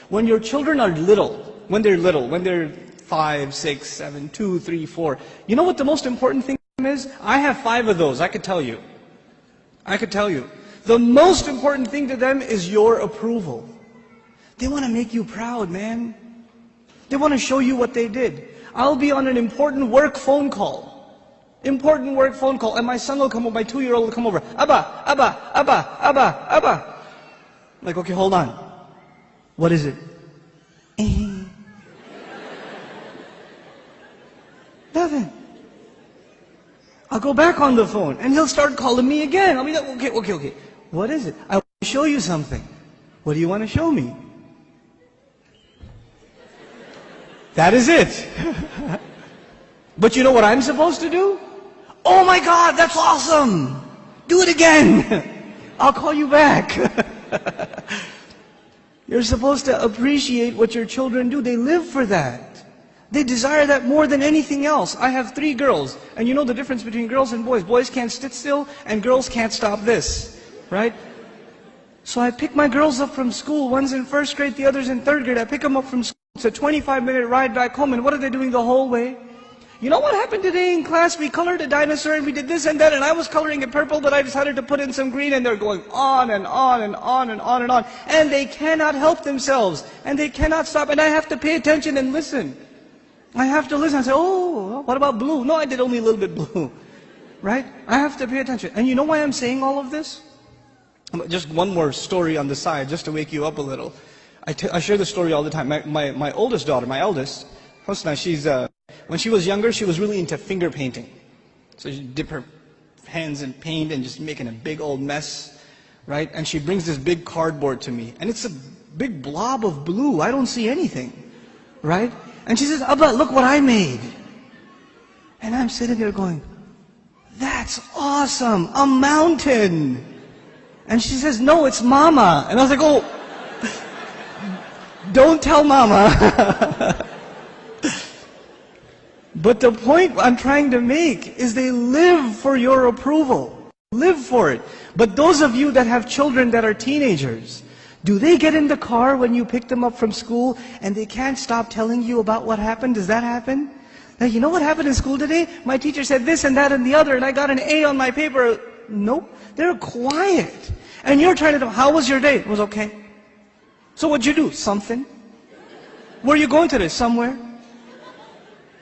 When your children are little, when they're 5, 6, 7, 2, 3, 4, you know what the most important thing is? I have 5 of those, I could tell you. The most important thing to them is your approval. They want to make you proud, man. They want to show you what they did. I'll be on an important work phone call. And my son will come over, my 2-year-old will come over. Abba, Abba, Abba, Abba, Abba. Like, okay, hold on. What is it? Nothing. I'll go back on the phone and he'll start calling me again. I'll be like, okay. What is it? I want to show you something. What do you want to show me? That is it. But you know what I'm supposed to do? Oh my God, that's awesome. Do it again. I'll call you back. You're supposed to appreciate what your children do. They live for that. They desire that more than anything else. I have 3 girls, and you know the difference between girls and boys. Boys can't sit still, and girls can't stop this, right? So I pick my girls up from school. One's in 1st grade, the other's in 3rd grade. I pick them up from school. It's a 25-minute ride back home, and what are they doing the whole way? You know what happened today in class? We colored a dinosaur, and we did this and that, and I was coloring it purple, but I decided to put in some green, and they're going on and on and on and on and on. And they cannot help themselves, and they cannot stop, and I have to pay attention and listen. I have to listen and say, oh, what about blue? No, I did only a little bit blue, right? I have to pay attention. And you know why I'm saying all of this? Just one more story on the side, just to wake you up a little. I share this story all the time. My oldest daughter, my eldest, Husna, when she was younger, she was really into finger painting. So she'd dip her hands in paint and just making a big old mess, right? And she brings this big cardboard to me. And it's a big blob of blue. I don't see anything, right? And she says, Abba, look what I made. And I'm sitting there going, that's awesome, a mountain. And she says, no, it's Mama. And I was like, oh, don't tell Mama. But the point I'm trying to make is they live for your approval. Live for it. But those of you that have children that are teenagers, do they get in the car when you pick them up from school and they can't stop telling you about what happened? Does that happen? Now, you know what happened in school today? My teacher said this and that and the other, and I got an A on my paper. Nope. They're quiet. And you're trying to know, how was your day? It was okay. So what'd you do? Something. Where are you going today? Somewhere.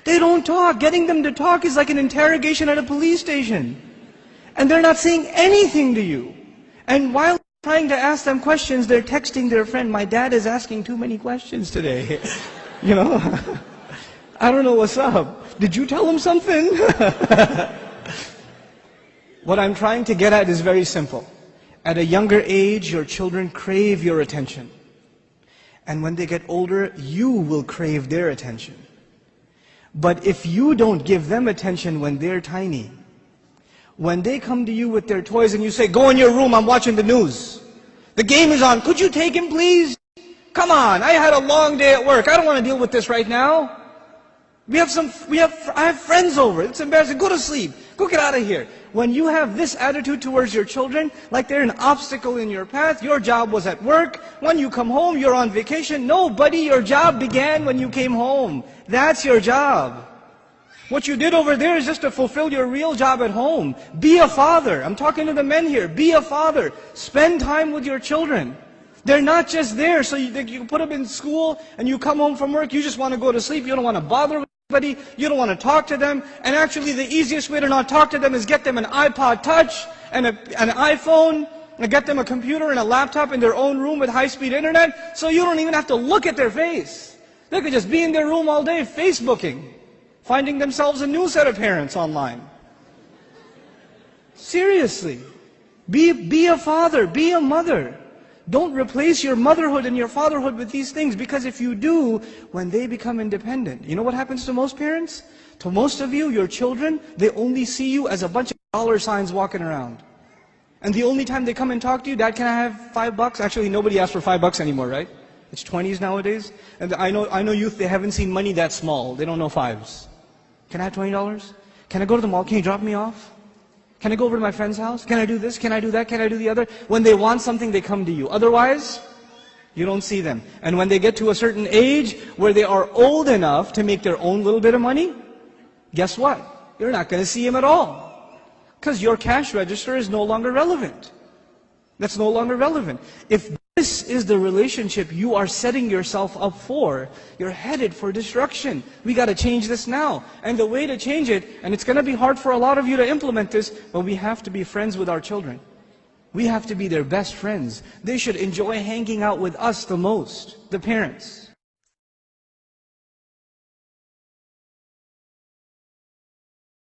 They don't talk. Getting them to talk is like an interrogation at a police station. And they're not saying anything to you. And while trying to ask them questions, they're texting their friend, my dad is asking too many questions today. You know, I don't know what's up. Did you tell him something? What I'm trying to get at is very simple. At a younger age, your children crave your attention. And when they get older, you will crave their attention. But if you don't give them attention when they're tiny, when they come to you with their toys and you say, go in your room, I'm watching the news. The game is on, could you take him please? Come on, I had a long day at work, I don't want to deal with this right now. I have friends over, it's embarrassing, go to sleep, go get out of here. When you have this attitude towards your children, like they're an obstacle in your path, your job was at work, when you come home, you're on vacation. No, buddy, your job began when you came home. That's your job. What you did over there is just to fulfill your real job at home. Be a father. I'm talking to the men here. Be a father. Spend time with your children. They're not just there so you put them in school and you come home from work, you just want to go to sleep, you don't want to bother with anybody, you don't want to talk to them, and actually the easiest way to not talk to them is get them an iPod Touch and an iPhone, and get them a computer and a laptop in their own room with high-speed internet, so you don't even have to look at their face. They could just be in their room all day Facebooking, finding themselves a new set of parents online. Seriously. Be a father, be a mother. Don't replace your motherhood and your fatherhood with these things, because if you do, when they become independent, you know what happens to most parents? To most of you, your children, they only see you as a bunch of dollar signs walking around. And the only time they come and talk to you, Dad, can I have $5? Actually, nobody asks for $5 anymore, right? It's 20s nowadays. And I know youth, they haven't seen money that small. They don't know fives. Can I have $20? Can I go to the mall? Can you drop me off? Can I go over to my friend's house? Can I do this? Can I do that? Can I do the other? When they want something, they come to you. Otherwise, You don't see them. And when they get to a certain age where they are old enough to make their own little bit of money, guess what? You're not going to see them at all. Because your cash register is no longer relevant. That's no longer relevant. If this is the relationship you are setting yourself up for, you're headed for destruction. We got to change this now. And the way to change it, and it's going to be hard for a lot of you to implement this, but we have to be friends with our children. We have to be their best friends. They should enjoy hanging out with us the most, the parents.